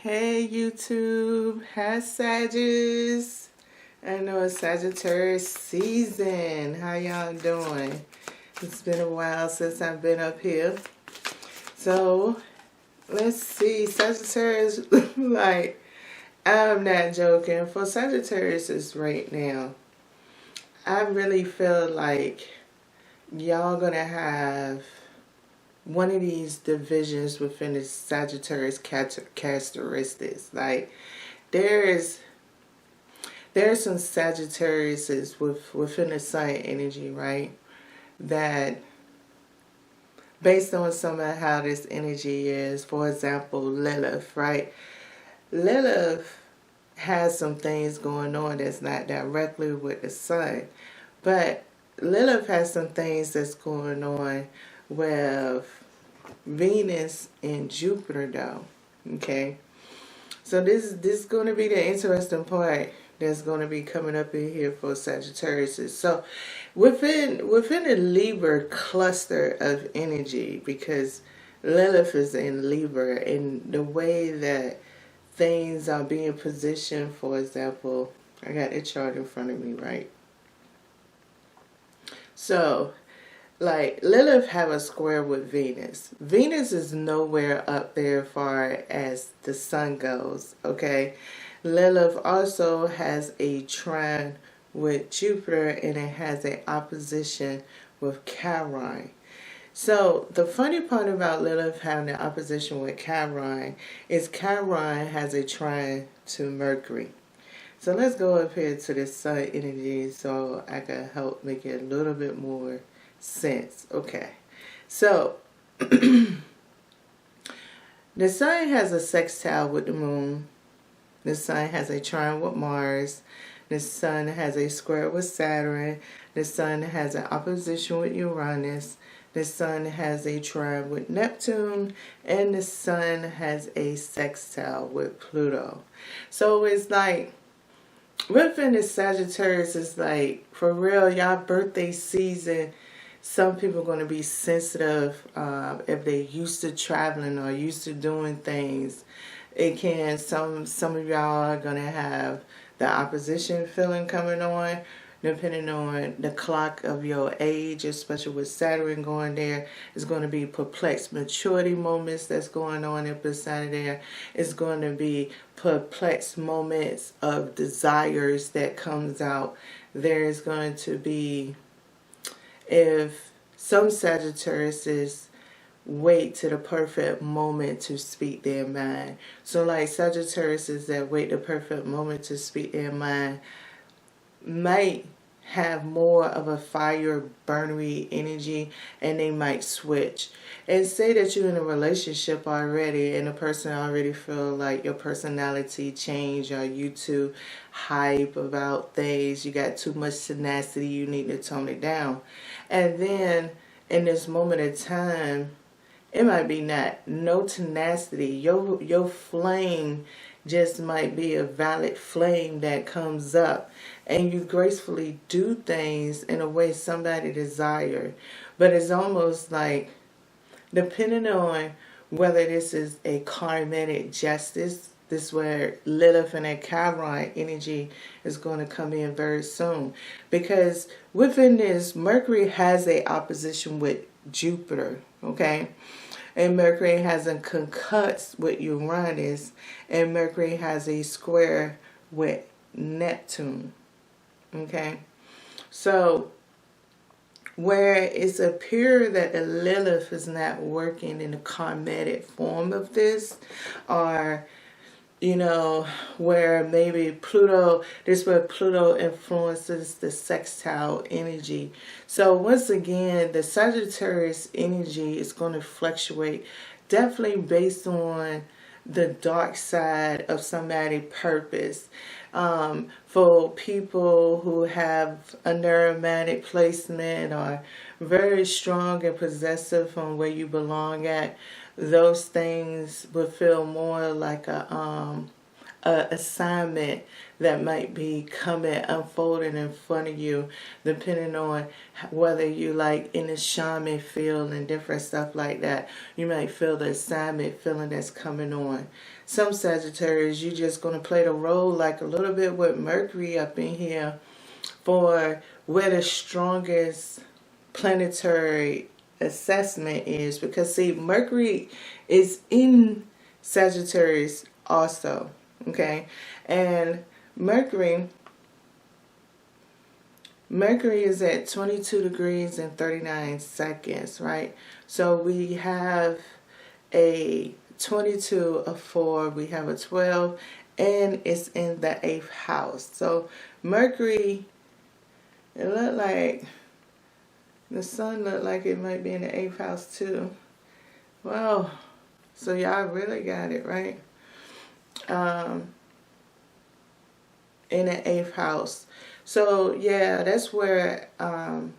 Hey YouTube, hi Sagittarius. I know it's Sagittarius season. How y'all doing? It's been a while since I've been up here. So, let's see. Sagittarius, like, I'm not joking. For Sagittarius right now, I really feel like y'all gonna have one of these divisions within the Sagittarius characteristics. Like, there's some Sagittariuses within the sun energy, right? That based on some of how this energy is, for example, Lilith, right? Lilith has some things going on that's not directly with the sun, but Lilith has some things that's going on with Venus and Jupiter, though. Okay, so this is going to be the interesting part that's going to be coming up in here for Sagittarius. So within the Libra cluster of energy, because Lilith is in Libra, and the way that things are being positioned, for example, I got the chart in front of me, right? So, like, Lilith have a square with Venus. Venus is nowhere up there as far as the sun goes, okay? Lilith also has a trine with Jupiter, and it has an opposition with Chiron. So the funny part about Lilith having an opposition with Chiron is Chiron has a trine to Mercury. So let's go up here to the sun energy so I can help make it a little bit more sense. Okay, so the sun has a sextile with the moon. The sun has a trine with Mars. The sun has a square with Saturn. The sun has an opposition with Uranus. The sun has a trine with Neptune. And the sun has a sextile with Pluto. So it's like, within the Sagittarius, is like, for real, y'all birthday season, some people are going to be sensitive if they're used to traveling or used to doing things. It can, some of y'all are going to have the opposition feeling coming on, depending on the clock of your age, especially with Saturn going there. It's going to be perplexed maturity moments that's going on up inside of there. It's going to be perplexed moments of desires that comes out. There's going to be, if some Sagittarius wait to the perfect moment to speak their mind. So like Sagittarius that wait the perfect moment to speak their mind might have more of a fire burnery energy, and they might switch. And say that you're in a relationship already and the person already feel like your personality change, or you too hype about things, you got too much tenacity, you need to tone it down. And then in this moment of time, it might be no tenacity. Your flame just might be a valid flame that comes up, and you gracefully do things in a way somebody desire. But it's almost like, depending on whether this is a karmic justice, this where Lilith and that Chiron energy is going to come in very soon. Because within this, Mercury has a opposition with Jupiter, okay? And Mercury has a concuss with Uranus, and Mercury has a square with Neptune, okay? So where it's appear that the Lilith is not working in the karmic form of this, or where maybe Pluto, this is where Pluto influences the sextile energy. So once again, the Sagittarius energy is going to fluctuate, definitely based on the dark side of somebody's purpose. For people who have a neuromantic placement, or very strong and possessive on where you belong at, those things would feel more like a a assignment that might be coming, unfolding in front of you, depending on whether you like in the shaman field and different stuff like that. You might feel the assignment feeling that's coming on. Some Sagittarius, you're just going to play the role like a little bit with Mercury up in here for where the strongest planetary assessment is. Because see, Mercury is in Sagittarius also. Okay, and Mercury is at 22 degrees and 39 seconds, right? So we have a 22, a 4, we have a 12, and it's in the 8th house. So Mercury, it looked like the sun looked like it might be in the 8th house too. Wow, so y'all really got it, right? In the 8th house. So yeah, that's where I'm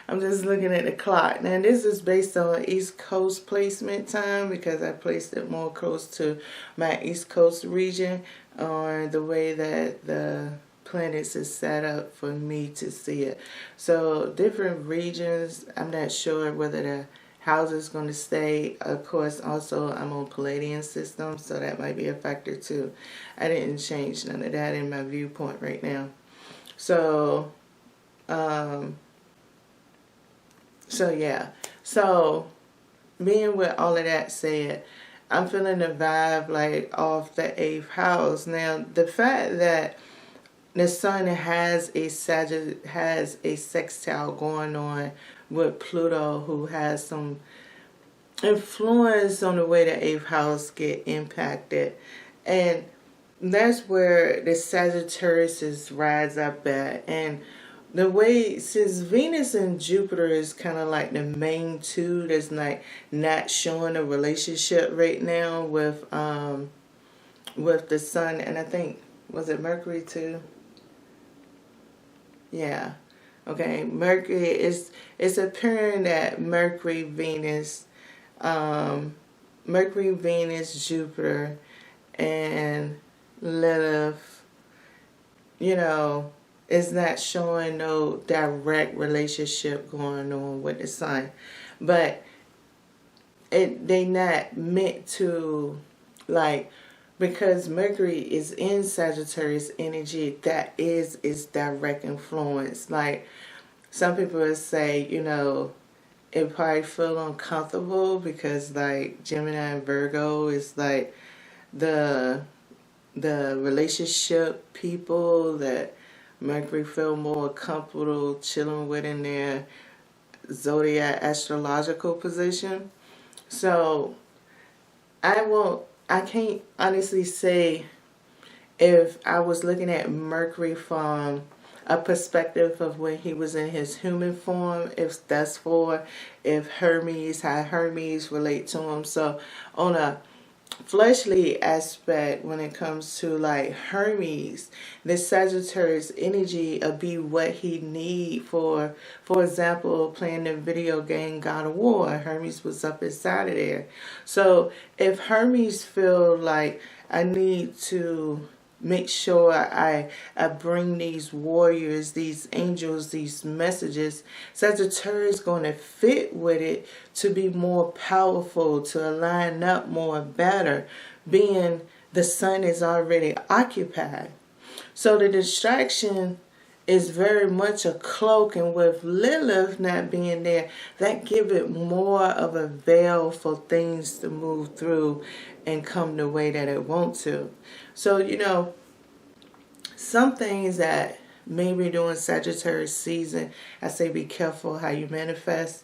just looking at the clock. Now this is based on East Coast placement time because I placed it more close to my East Coast region on the way that the planets is set up for me to see it. So different regions, I'm not sure whether the house is going to stay. Of course, also I'm on Palladian system, so that might be a factor too. I didn't change none of that in my viewpoint right now. So, yeah. So, being with all of that said, I'm feeling the vibe like off the 8th house. Now, the fact that the sun has a sextile going on with Pluto, who has some influence on the way the 8th house get impacted, and that's where the Sagittarius rides up at. And the way, since Venus and Jupiter is kind of like the main two that's like not showing a relationship right now with the sun, and I think, was it Mercury too? Yeah. Okay, Mercury is, it's appearing that Mercury, Venus, Jupiter, and Lilith, you know, is not showing no direct relationship going on with the sun. But they not meant to, like, because Mercury is in Sagittarius energy, that is its direct influence. Like, some people would say, you know, it probably feel uncomfortable because, like, Gemini and Virgo is like the relationship people that Mercury feel more comfortable chilling with in their zodiac astrological position. So I can't honestly say if I was looking at Mercury from a perspective of when he was in his human form, if that's for, if Hermes, how Hermes relate to him. So on a fleshly aspect, when it comes to like Hermes, the Sagittarius energy will be what he need for example, playing the video game God of War. Hermes was up inside of there. So if Hermes feel like I need to make sure I bring these warriors, these angels, these messages, Sagittarius is going to fit with it to be more powerful, to align up more better, being the sun is already occupied. So the distraction is very much a cloak, and with Lilith not being there, that give it more of a veil for things to move through and come the way that it wants to. So, you know, some things that maybe during Sagittarius season, I say be careful how you manifest.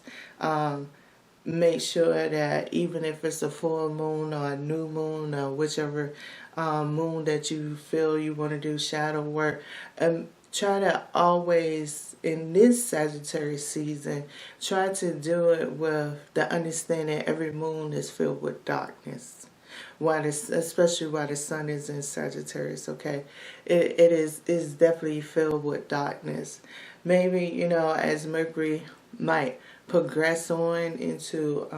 Make sure that even if it's a full moon or a new moon or whichever moon that you feel you want to do shadow work, try to always, in this Sagittarius season, try to do it with the understanding every moon is filled with darkness. Especially while the sun is in Sagittarius, okay? It is definitely filled with darkness. Maybe, you know, as Mercury might progress on into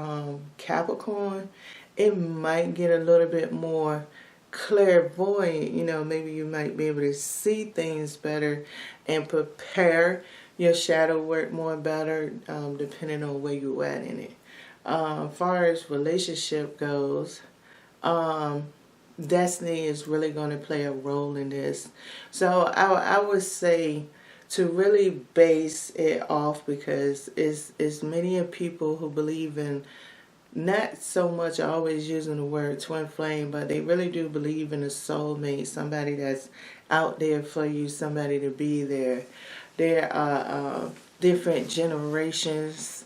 Capricorn, it might get a little bit more clairvoyant. You know, maybe you might be able to see things better and prepare your shadow work more better, depending on where you at in it. As far as relationship goes, destiny is really going to play a role in this. So I would say to really base it off, because it's many of people who believe in, not so much always using the word twin flame, but they really do believe in a soulmate, somebody that's out there for you, somebody to be there. There are different generations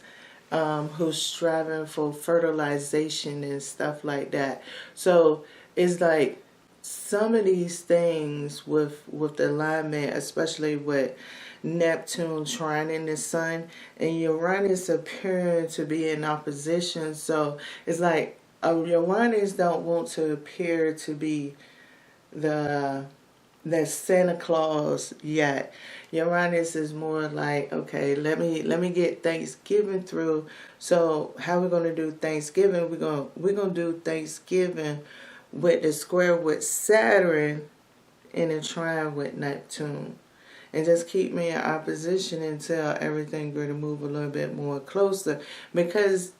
who's striving for fertilization and stuff like that. So it's like some of these things with the alignment, especially with Neptune trining the sun, and Uranus appearing to be in opposition. So it's like Uranus don't want to appear to be the Santa Claus yet. Uranus is more like, okay, let me get Thanksgiving through. So how we're gonna do Thanksgiving? We're gonna do Thanksgiving with the square with Saturn and a trine with Neptune. And just keep me in opposition until everything going to move a little bit more closer. Because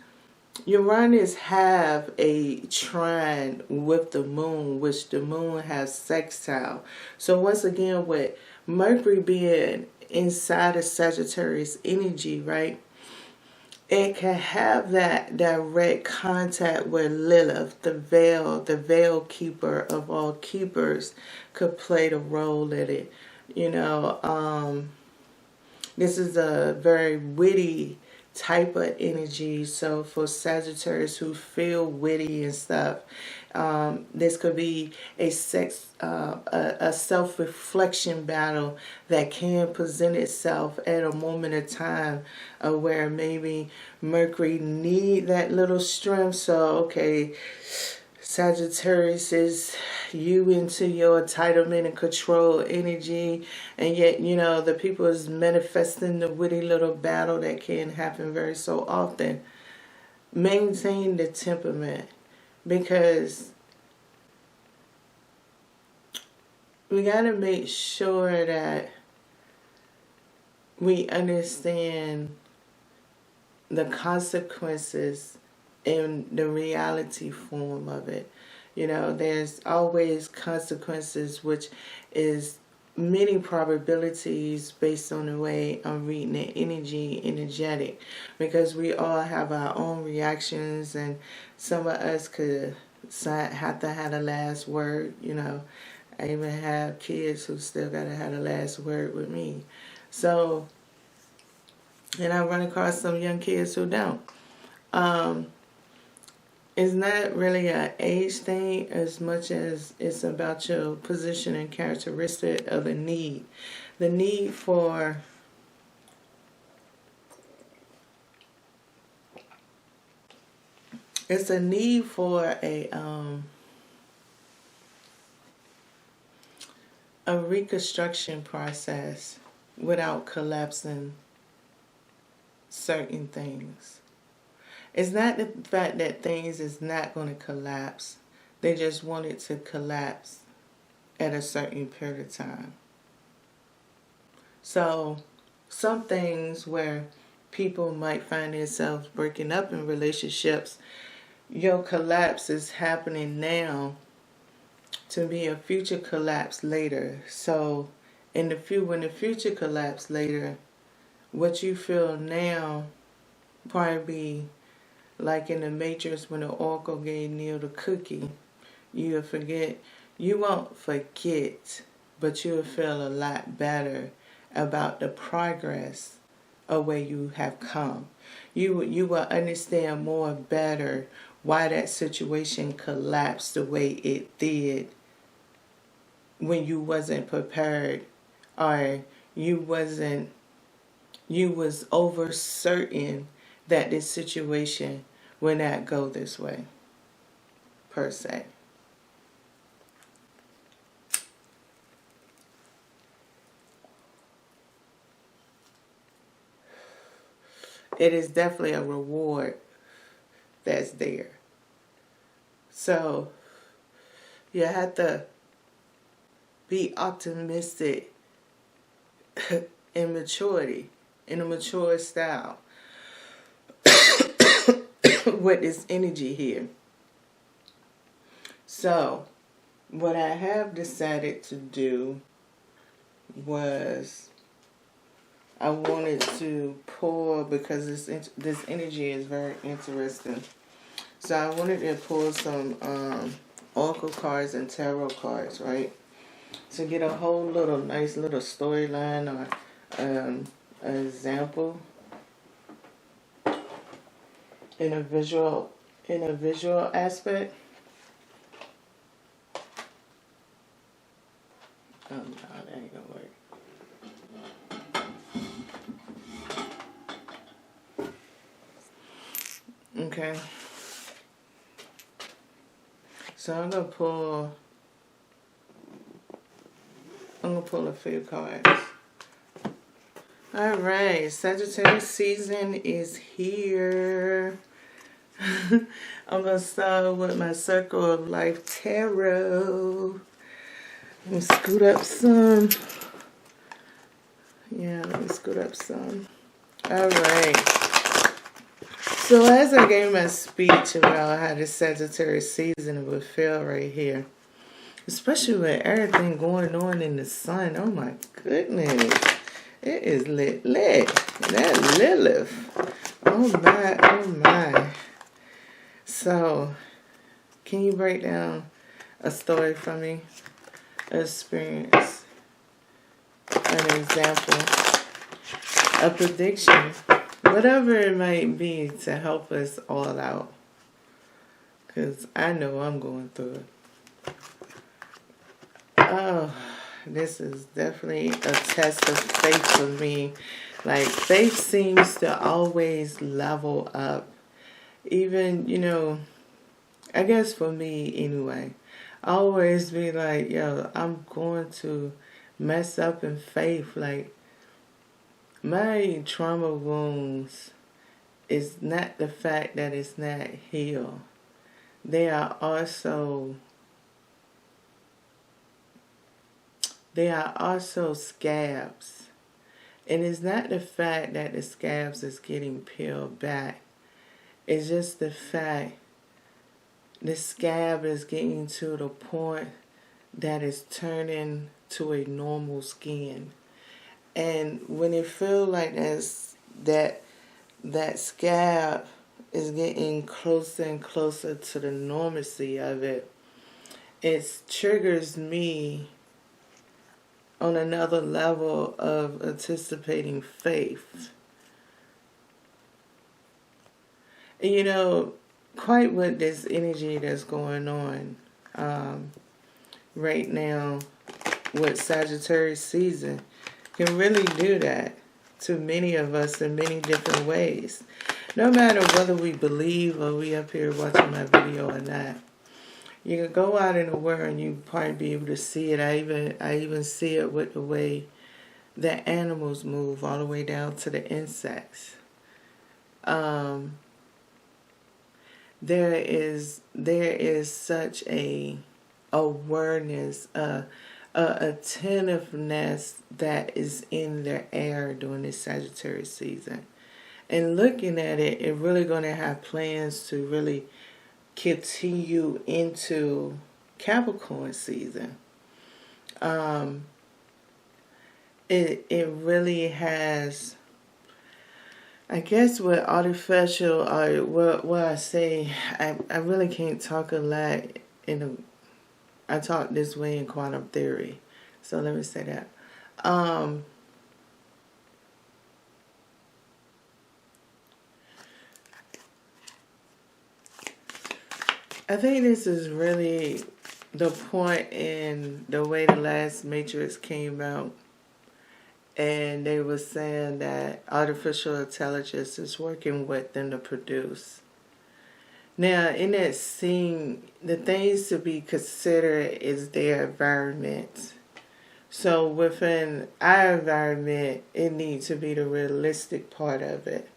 Uranus have a trine with the moon, which the moon has sextile. So once again, with Mercury being inside of Sagittarius energy, right? It can have that direct contact with Lilith, the veil keeper of all keepers, could play the role in it. You know, this is a very witty type of energy. So for Sagittarius who feel witty and stuff, this could be a self-reflection battle that can present itself at a moment of time, where maybe Mercury need that little strength. So okay, Sagittarius is you into your entitlement and control energy, and yet, you know, the people is manifesting the witty little battle that can happen very so often. Maintain the temperament, because we got to make sure that we understand the consequences in the reality form of it. You know, there's always consequences, which is many probabilities based on the way I'm reading the energetic, because we all have our own reactions, and some of us could have to have the last word. You know, I even have kids who still gotta have the last word with me. So, and I run across some young kids who don't. It's not really an age thing as much as it's about your position and characteristic of the need. The need for it's a need for a reconstruction process without collapsing certain things. It's not the fact that things is not going to collapse. They just want it to collapse at a certain period of time. So some things where people might find themselves breaking up in relationships, your collapse is happening now to be a future collapse later. So when the future collapse later, what you feel now probably be like in the Matrix when the Oracle gave Neo the cookie. You won't forget, but you'll feel a lot better about the progress of where you have come. You will understand more better why that situation collapsed the way it did when you wasn't prepared, or you was over certain that this situation will not go this way, per se. It is definitely a reward that's there. So, You have to be optimistic in maturity, in a mature style with this energy here. So, what I have decided to do was I wanted to pull, because this energy is very interesting. So I wanted to pull some oracle cards and tarot cards, right? To get a whole nice little storyline or an example in a visual aspect. Oh no, that ain't gonna work. Okay. So I'm gonna pull a few cards. All right, Sagittarius season is here. I'm gonna start with my Circle of Life Tarot. Let me scoot up some. Yeah, let me scoot up some. All right. So as I gave my speech about how this Sagittarius season would feel right here, especially with everything going on in the sun, oh my goodness, it is lit. That Lilith, oh my. So, can you break down a story for me, an experience, an example, a prediction? Whatever it might be to help us all out. Because I know I'm going through it. Oh, this is definitely a test of faith for me. Like, faith seems to always level up. Even, I guess for me anyway. I always be like, yo, I'm going to mess up in faith. Like, my trauma wounds is not the fact that it's not healed. They are also scabs. And it's not the fact that the scabs is getting peeled back. It's just the fact the scab is getting to the point that it's turning to a normal skin. And when it feels like that scab is getting closer and closer to the normalcy of it, it triggers me on another level of anticipating faith. And quite with this energy that's going on right now with Sagittarius season, can really do that to many of us in many different ways. No matter whether we believe or we up here watching my video or not. You can go out in the world and you probably be able to see it. I even see it with the way the animals move all the way down to the insects. There is such a awareness, attentiveness that is in the air during this Sagittarius season. And looking at it, it's really going to have plans to really continue into Capricorn season. It really has, I guess with artificial, or what I say, I really can't talk a lot I talk this way in quantum theory. So let me say that. I think this is really the point in the way the last Matrix came out. And they were saying that artificial intelligence is working with them to produce. Now, in that scene, the things to be considered is their environment. So within our environment, it needs to be the realistic part of it.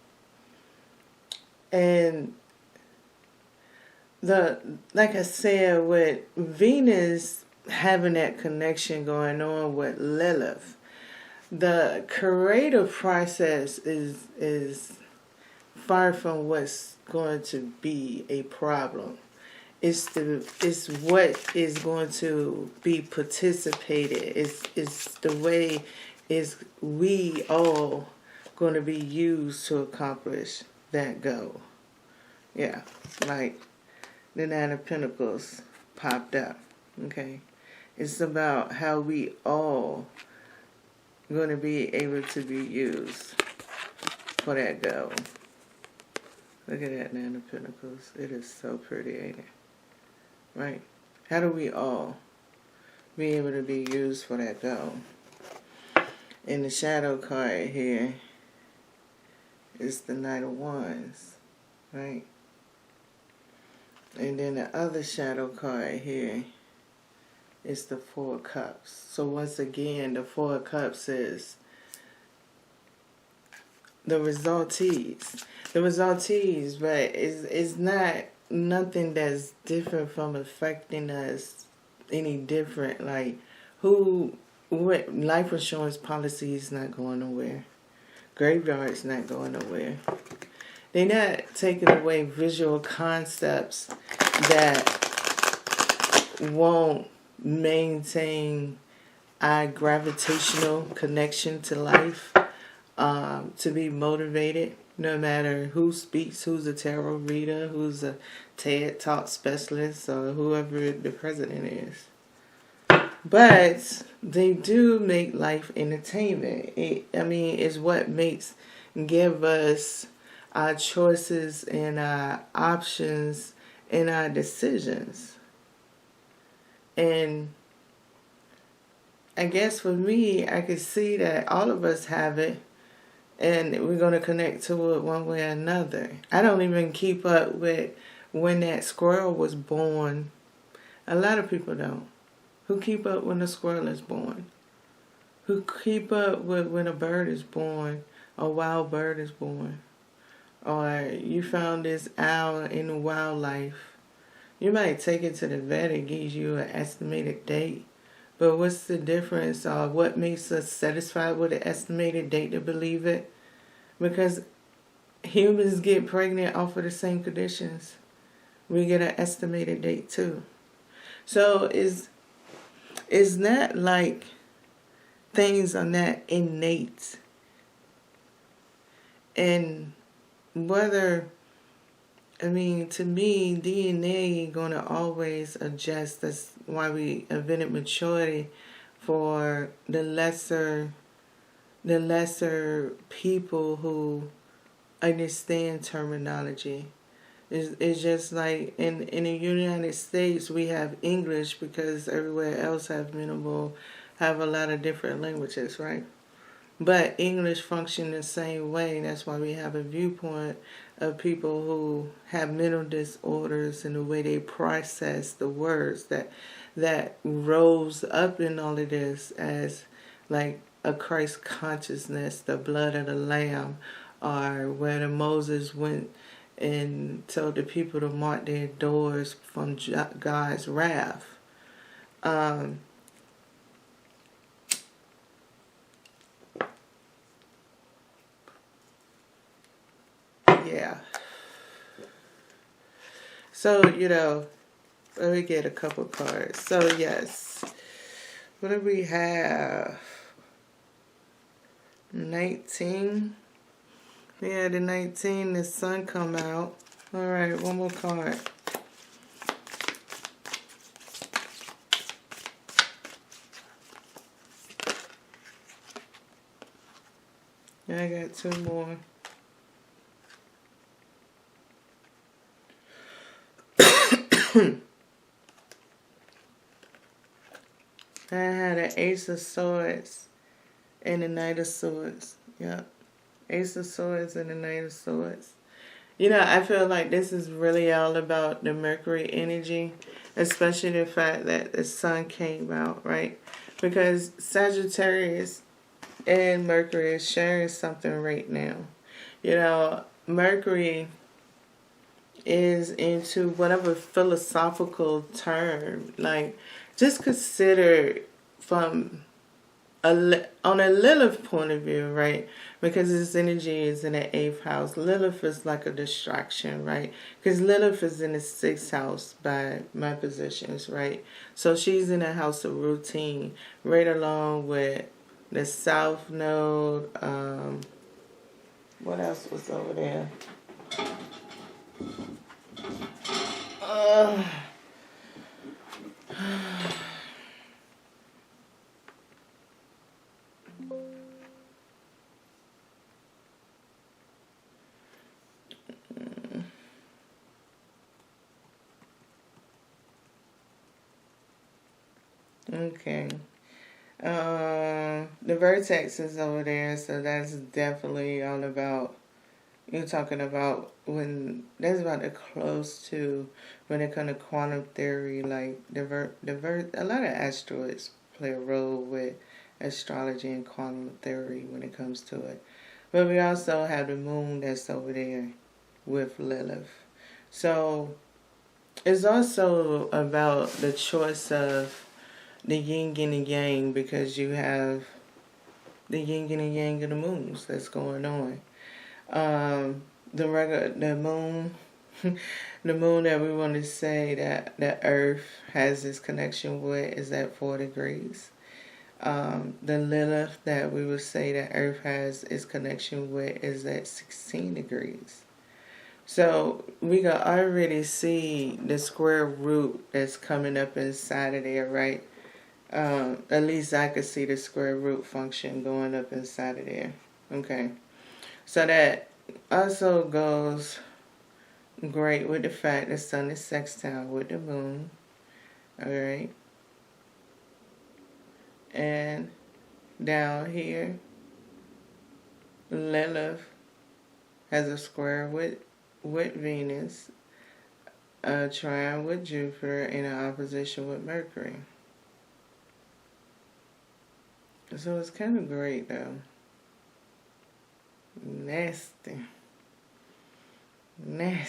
And like I said, with Venus having that connection going on with Lilith, the creative process is far from what's going to be a problem. It's what is going to be participated. It's the way is we all going to be used to accomplish that goal. Yeah, like the Nine of Pentacles popped up. Okay, it's about how we all going to be able to be used for that goal. Look at that Nine of Pentacles. It is so pretty, ain't it? Right? How do we all be able to be used for that goal? And the shadow card here is the Knight of Wands, right? And then the other shadow card here is the Four of Cups. So once again, the Four of Cups is the resultees. The resultees, but it's not nothing that's different from affecting us any different. Like what life insurance policy is not going nowhere. Graveyard's not going nowhere. They're not taking away visual concepts that won't maintain our gravitational connection to life, to be motivated, no matter who speaks, who's a tarot reader, who's a TED Talk specialist, or whoever the president is. But they do make life entertainment. It's what give us our choices and our options and our decisions. And I guess for me, I could see that all of us have it, and we're going to connect to it one way or another. I don't even keep up with when that squirrel was born. A lot of people don't. Who keep up when a squirrel is born? Who keep up with when a bird is born, a wild bird is born? Or you found this owl in the wildlife. You might take it to the vet and gives you an estimated date. But what's the difference? What makes us satisfied with an estimated date to believe it? Because humans get pregnant off of the same conditions. We get an estimated date too. So it's not like things are not innate. And to me, DNA going to always adjust. That's why we invented maturity for the lesser people who understand terminology. It's just like in the United States, we have English because everywhere else have a lot of different languages, right? But English function the same way. That's why we have a viewpoint of people who have mental disorders and the way they process the words that rose up in all of this as like a Christ consciousness, the blood of the Lamb, or where Moses went and told the people to mark their doors from God's wrath. Yeah. So, let me get a couple cards. So, yes. What do we have? 19. Yeah, the 19, the sun come out. All right, one more card. Yeah, I got two more. I had an Ace of Swords and a Knight of Swords. Yep. Ace of Swords and the Knight of Swords. I feel like this is really all about the Mercury energy, especially the fact that the sun came out, right? Because Sagittarius and Mercury is sharing something right now. Mercury is into whatever philosophical term. Like, just consider from on a Lilith point of view, right? Because this energy is in the 8th house. Lilith is like a distraction, right? Because Lilith is in the 6th house by my positions, right? So she's in a house of routine, right along with the South Node. What else was over there? Okay. The vertex is over there, so that's definitely all about, you're talking about when that's about the close to when it comes to quantum theory, like a lot of asteroids play a role with astrology and quantum theory when it comes to it. But we also have the moon that's over there with Lilith. So it's also about the choice of the yin and the yang, because you have the yin and the yang of the moons that's going on. The moon, the moon that we want to say that the Earth has this connection with is at 4 degrees. The Lilith that we would say that Earth has its connection with is at 16 degrees. So we can already see the square root that's coming up inside of there, right? At least I could see the square root function going up inside of there. Okay. So that also goes great with the fact the sun is sextile with the moon. Alright. And down here, Lilith has a square with Venus, a trine with Jupiter, and an opposition with Mercury. So it's kind of great, though. Nasty. I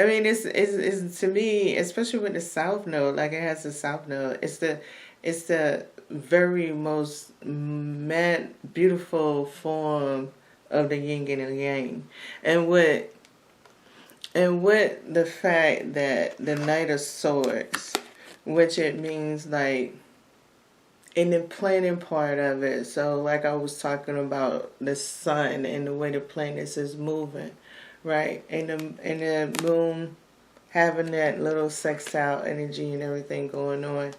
mean, it's to me, especially with the South Node, like it has the South Node. It's the very most beautiful form of the yin and the yang, and with the fact that the Knight of Swords, which it means like in the planning part of it. So like I was talking about the sun and the way the planets is moving, right? And the moon having that little sextile energy and everything going on.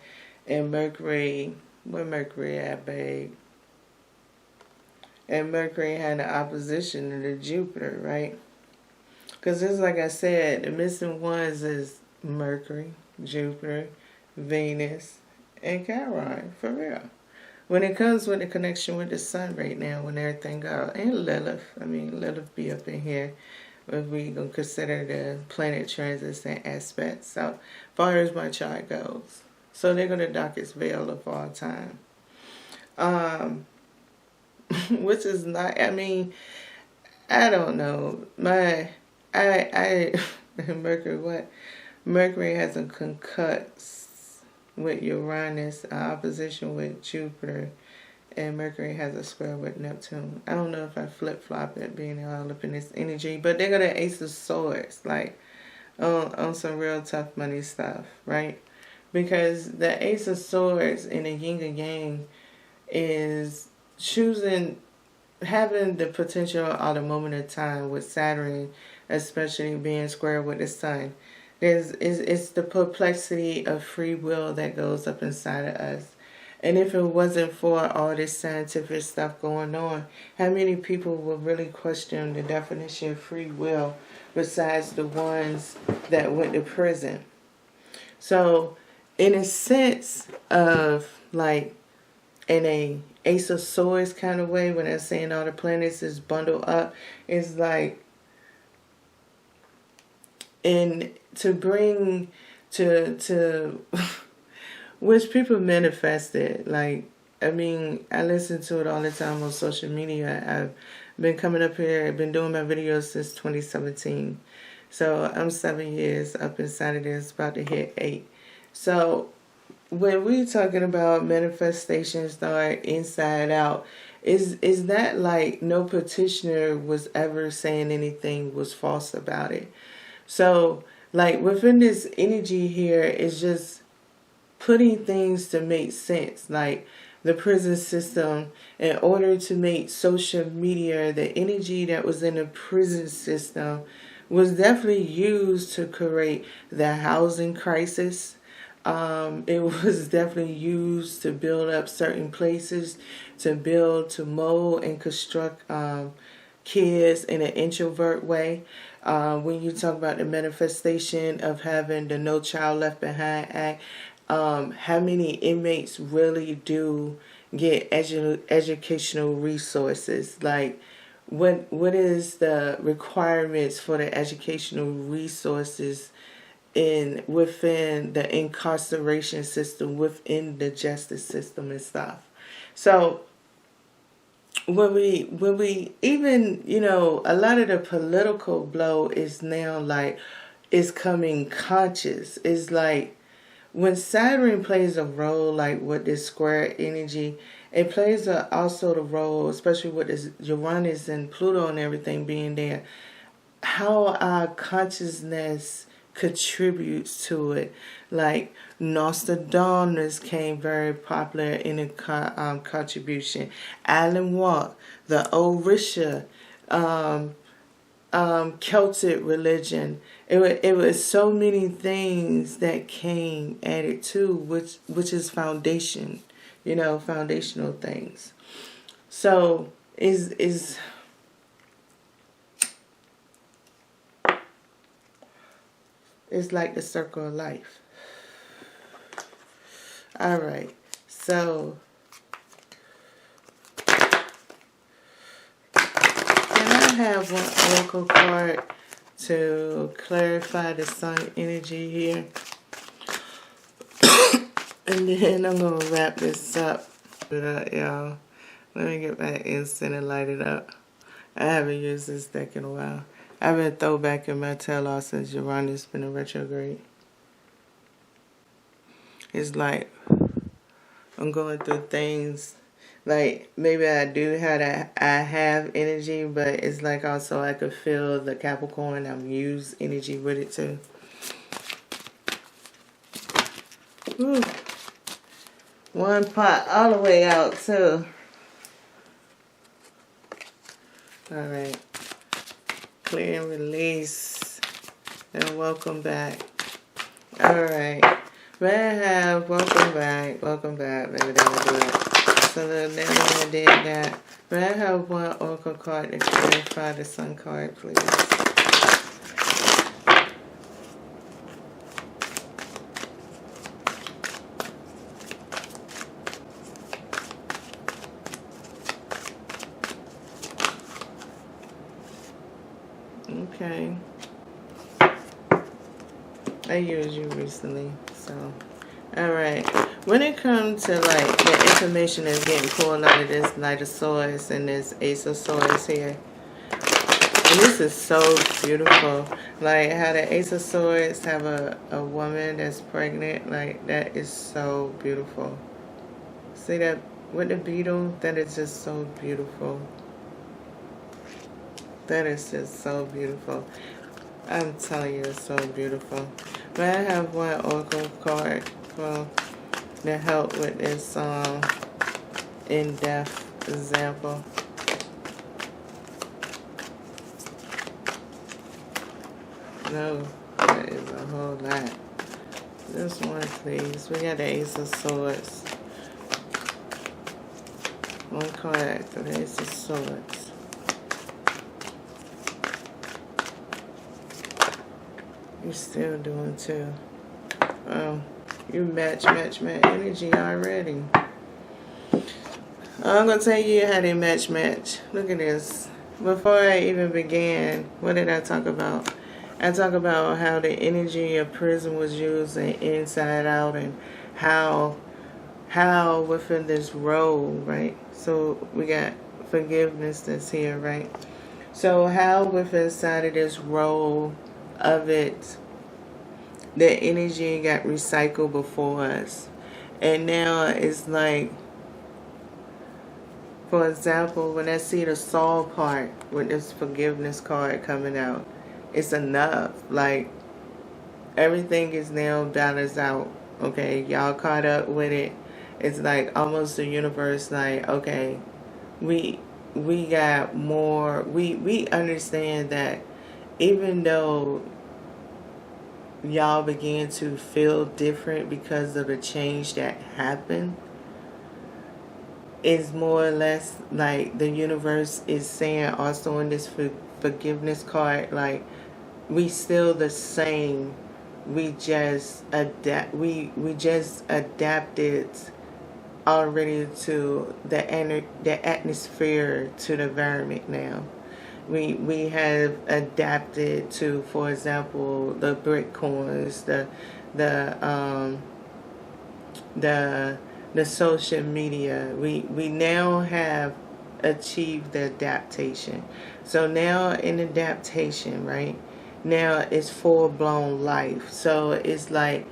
And Mercury, where Mercury at, babe? And Mercury had an opposition to the Jupiter, right? Because it's like I said, the missing ones is Mercury, Jupiter, Venus, and Chiron, for real. When it comes with the connection with the sun right now, when everything goes, and Lilith, I mean, Lilith be up in here, if we gonna consider the planet transits and aspects. So, as far as my chart goes. So they're gonna darkest veil of all time. Which is not, I mean, I don't know. Mercury, what? Mercury has a concurrence with Uranus, opposition with Jupiter, and Mercury has a square with Neptune. I don't know if I flip-flop it, being all up in this energy, but they're going to Ace of Swords, like, on some real tough money stuff, right? Because the Ace of Swords in the yin and yang is having the potential at a moment of time with Saturn, especially being square with the sun. It's the perplexity of free will that goes up inside of us. And if it wasn't for all this scientific stuff going on, how many people would really question the definition of free will besides the ones that went to prison? So, in a sense of, like, in a Ace of Swords kind of way, when I'm saying all the planets is bundled up, it's like, and to bring to which people manifested, like, I mean, I listen to it all the time on social media. I've been coming up here, I've been doing my videos since 2017. So I'm 7 years up inside of this, about to hit 8. So when we talking about manifestation start inside out, is that like no petitioner was ever saying anything was false about it? So like within this energy here is just putting things to make sense, like the prison system. In order to make social media, the energy that was in the prison system was definitely used to create the housing crisis. It was definitely used to build up certain places, to mold and construct kids in an introvert way. When you talk about the manifestation of having the No Child Left Behind Act, how many inmates really do get educational resources? Like, what is the requirements for the educational resources within the incarceration system, within the justice system and stuff? So when we even, a lot of the political blow is now like it's coming conscious. It's like when Saturn plays a role, like with this square energy, it plays also the role, especially with this Uranus and Pluto and everything being there, how our consciousness contributes to it. Like Nostradamus came very popular in a contribution. Alan Watt, the Orisha, Celtic religion. It was so many things that came added to, which is foundation, foundational things. So is it's like the circle of life. All right, so can I have one oracle card to clarify the sun energy here? And then I'm going to wrap this up. Y'all. Let me get my incense and light it up. I haven't used this deck in a while. I've been throwbacking my tell-off since Uranus been in retrograde. It's like I'm going through things. Like maybe I have energy, but it's like also I could feel the Capricorn. I'm use energy with it too. Whew. One pot all the way out too. All right. Clear and release. And welcome back. All right. Welcome back. Maybe that will do it. So now that I did that, may I have one oracle card to clarify the sun card, please? Okay. I used you recently, so. Alright. When it comes to like the information that's getting pulled out of this Knight of Swords and this Ace of Swords here. And this is so beautiful. Like how the Ace of Swords have a woman that's pregnant. Like that is so beautiful. See that with the beetle? That is just so beautiful. That is just so beautiful. I'm telling you, it's so beautiful. But I have one oracle card to help with this in-depth example. No, that is a whole lot. This one, please. We got the Ace of Swords. One card for the Ace of Swords. You're still doing too. You match energy already. I'm gonna tell you how they match. Look at this. Before I even began, what did I talk about? I talk about how the energy of prison was used inside out, and how within this role, right? So we got forgiveness that's here, right? So how within inside of this role of it, the energy got recycled before us. And now it's like, for example, when I see the soul part with this forgiveness card coming out, it's enough. Like, everything is now balanced out. Okay, y'all caught up with it. It's like almost the universe like, okay, we got more. We understand that even though y'all began to feel different because of the change that happened, it's more or less like the universe is saying also in this forgiveness card, like, we still the same. We just we just adapted already to the atmosphere, to the environment now. We have adapted to, for example, the Bitcoins, the the social media. We now have achieved the adaptation. So now in adaptation, right? Now it's full blown life. So it's like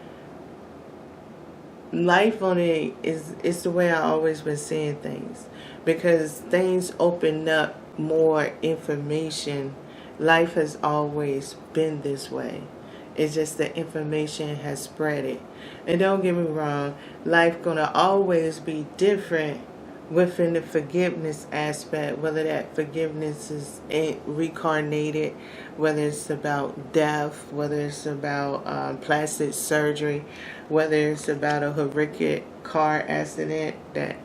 life on it is the way I always been seeing things, because things open up more information. Life has always been this way. It's just the information has spread it. And don't get me wrong, life gonna always be different within the forgiveness aspect, whether that forgiveness is reincarnated, whether it's about death, whether it's about plastic surgery, whether it's about a horrific car accident that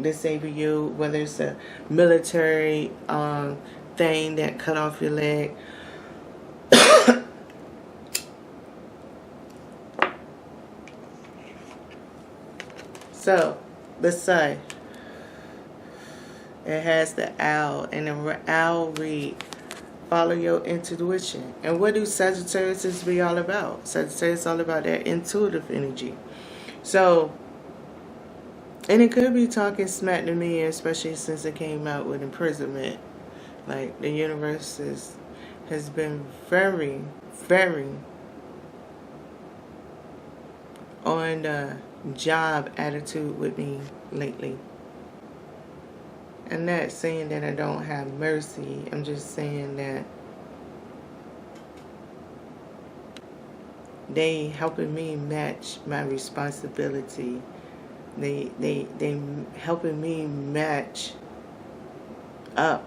disable you, whether it's a military thing that cut off your leg. So the sun, it has the owl, and the owl read, follow your intuition. And what do Sagittarius be all about? Sagittarius is all about that intuitive energy. So, and it could be talking smack to me, especially since it came out with imprisonment. Like, the universe has been very, very on the job attitude with me lately. I'm not saying that I don't have mercy. I'm just saying that they helping me match my responsibility. They helping me match up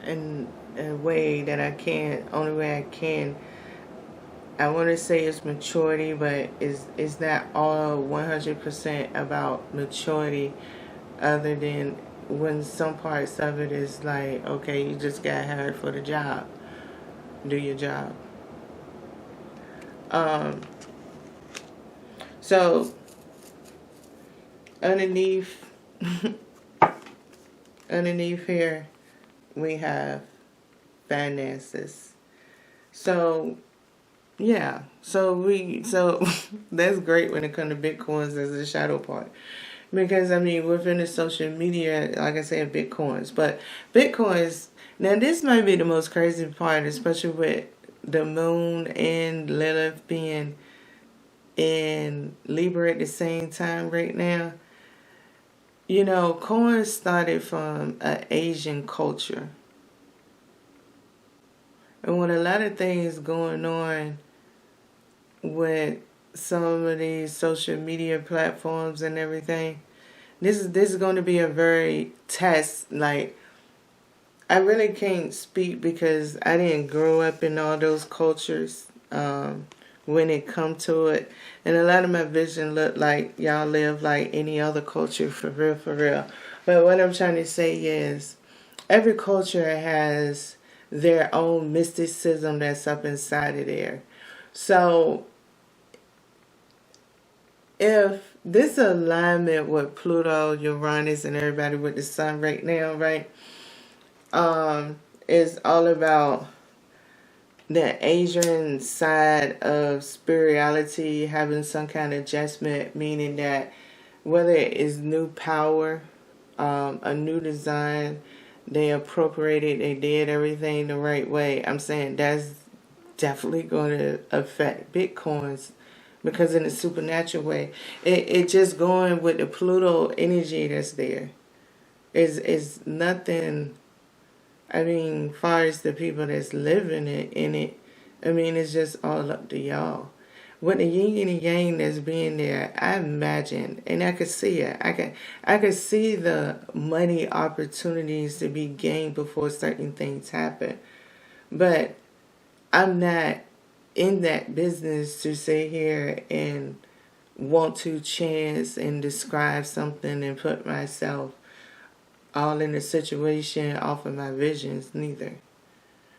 in a way that I can, only way I can. I want to say it's maturity, but it's not all 100% about maturity, other than when some parts of it is like, okay, you just got hired for the job. Do your job. So underneath here we have finances. So yeah, so that's great when it comes to Bitcoins as a shadow part. Because, I mean, within the social media, like I said, Bitcoins. But Bitcoins, now this might be the most crazy part, especially with the moon and Lilith being in Libra at the same time right now. You know, coins started from an Asian culture. And with a lot of things going on with some of these social media platforms and everything, this is going to be a very test. Like, I really can't speak because I didn't grow up in all those cultures when it come to it, and a lot of my vision look like y'all live like any other culture, for real. But what I'm trying to say is, every culture has their own mysticism that's up inside of there. So if this alignment with Pluto, Uranus, and everybody with the sun right now, right, is all about the Asian side of spirituality having some kind of adjustment, meaning that whether it is new power, a new design, they appropriated, they did everything the right way. I'm saying definitely going to affect Bitcoins because in a supernatural way, it just going with the Pluto energy that's there. Is nothing. I mean, far as the people that's living in it, I mean, it's just all up to y'all. With the yin and yang that's being there, I imagine, and I could see it. I could see the money opportunities to be gained before certain things happen. But I'm not in that business to sit here and want to chance and describe something and put myself all in the situation off of my visions neither.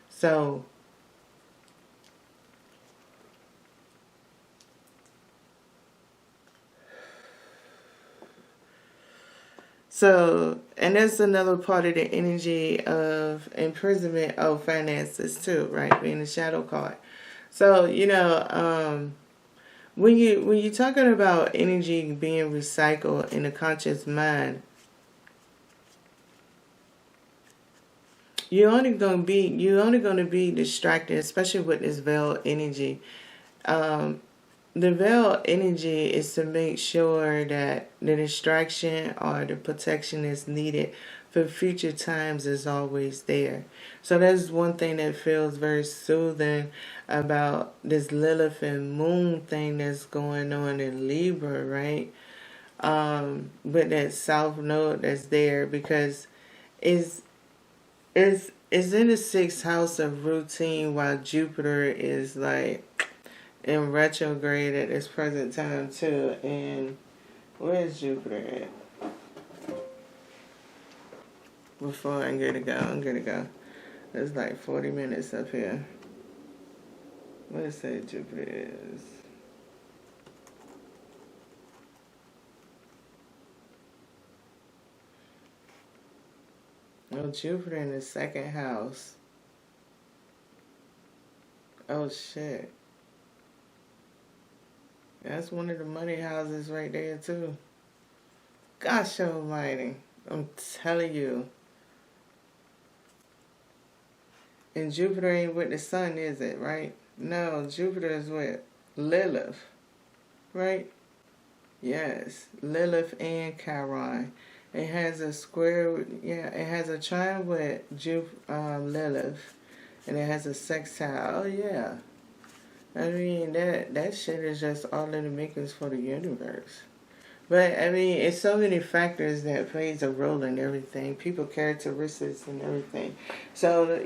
So and that's another part of the energy of imprisonment of finances too, right? Being a shadow card. So, when you're talking about energy being recycled in the conscious mind, you're only gonna be distracted, especially with this veil energy. The veil energy is to make sure that the distraction or the protection that's needed for future times is always there. So that's one thing that feels very soothing about this Lilith and Moon thing that's going on in Libra, right? With that South Node that's there because it's is in the sixth house of routine while Jupiter is like in retrograde at this present time too. And where's Jupiter at? Before I'm gonna go. It's like 40 minutes up here. What does it say Jupiter is? Oh, Jupiter in the second house. Oh, shit. That's one of the money houses right there, too. Gosh almighty. I'm telling you. And Jupiter ain't with the sun, is it, right? No, Jupiter is with Lilith, right? Yes, Lilith and Chiron. It has a square, it has a trine with Lilith, and it has a sextile. Oh, yeah. I mean, that shit is just all in the makings for the universe. But, I mean, it's so many factors that plays a role in everything. People characteristics and everything. So,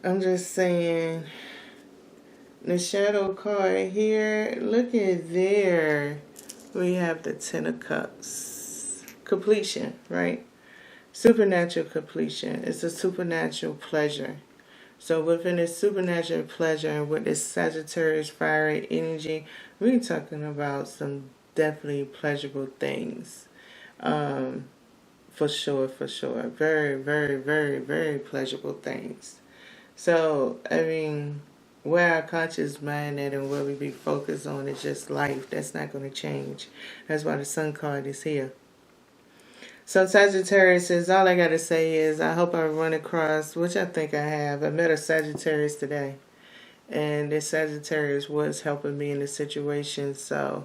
I'm just saying... The shadow card here, look at there. We have the Ten of Cups. Completion, right? Supernatural completion. It's a supernatural pleasure. So within this supernatural pleasure and with this Sagittarius fiery energy, we're talking about some definitely pleasurable things. For sure. Very, very, very, very pleasurable things. So, I mean... where our conscious mind at and where we be focused on is just life. That's not going to change. That's why the Sun card is here. So Sagittarius says, all I got to say is I hope I run across, which I think I have. I met a Sagittarius today. And this Sagittarius was helping me in the situation. So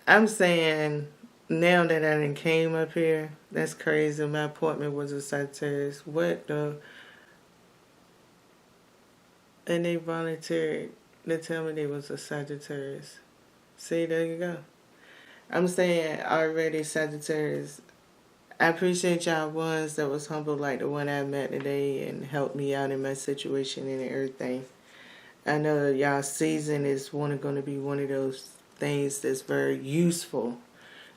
I'm saying now that I done came up here, that's crazy. My appointment was a Sagittarius. What the... And they volunteered to tell me they was a Sagittarius. See, there you go. I'm saying already Sagittarius. I appreciate y'all ones that was humble like the one I met today and helped me out in my situation and everything. I know y'all season is going to be one of those things that's very useful.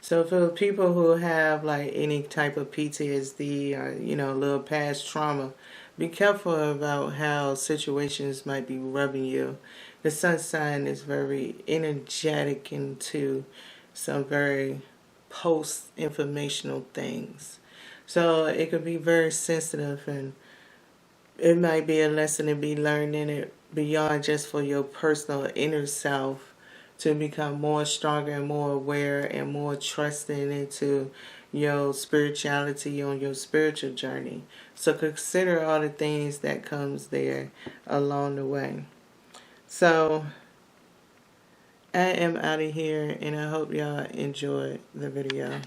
So for people who have like any type of PTSD or, a little past trauma, be careful about how situations might be rubbing you. The sun sign is very energetic into some very post-informational things. So it could be very sensitive, and it might be a lesson to be learned in it beyond just for your personal inner self to become more stronger and more aware and more trusting into, your spirituality, on your spiritual journey. So consider all the things that comes there along the way. So I am out of here, and I hope y'all enjoyed the video.